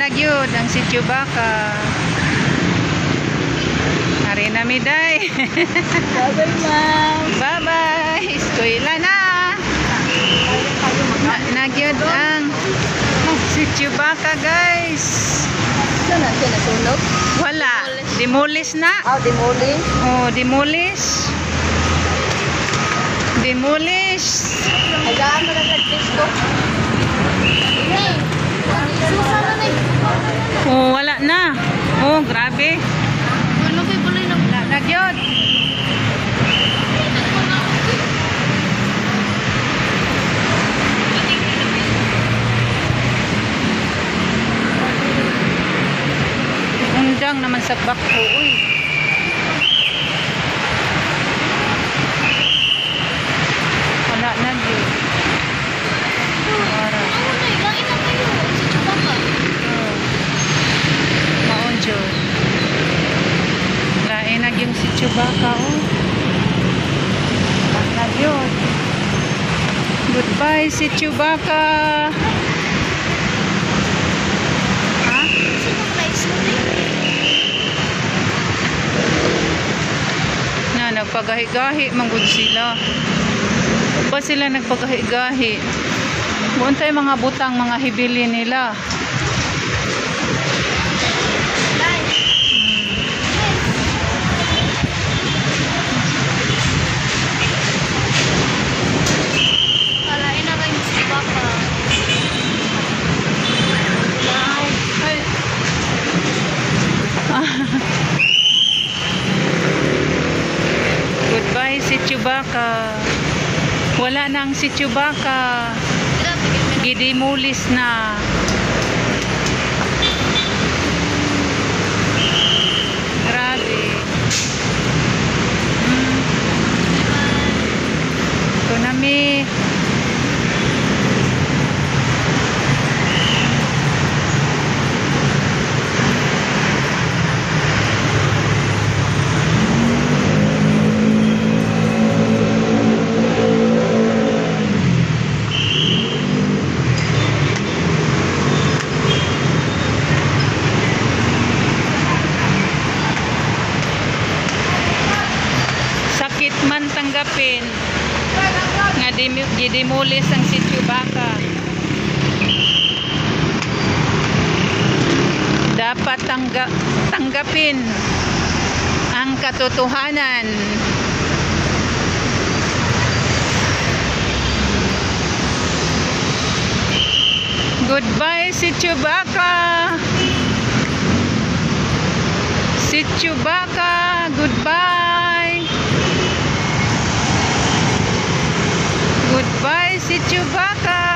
na gyud ang si Chewbacca. Ari na mi day. Bye-bye, ma'am. Bye-bye. Eskwela na. Na gyud ang si Chewbacca, guys. Saan na siya nasunog? Wala. Demolish na. Demolish. Oh, demolish. Demolish. Hayaan mo na nag-Facebook. Oh, wala na. Oh, grabe. Wala na gyud. Undang naman sa bako, uy. Wala na gyud. Maonjo. Lain na yung si Chewbacca, oh. Wala na gyud. Goodbye si Chewbacca. Ha? Na nagpagahi-gahi manggod sila. Pa sila nagpagahi-gahi. Buontay mga butang, mga hibili nila. Kalain na kayo si Papa. Goodbye si Chewbacca. Wala nang si Chewbacca. Gidemolis na. Grabe. Ito na mi. Sakit man tanggapin nga gidemolis ang si Chewbacca. Dapat tanggapin ang katotohanan. Goodbye si Chewbacca. Si Chewbacca, goodbye. Goodbye si Chewbacca.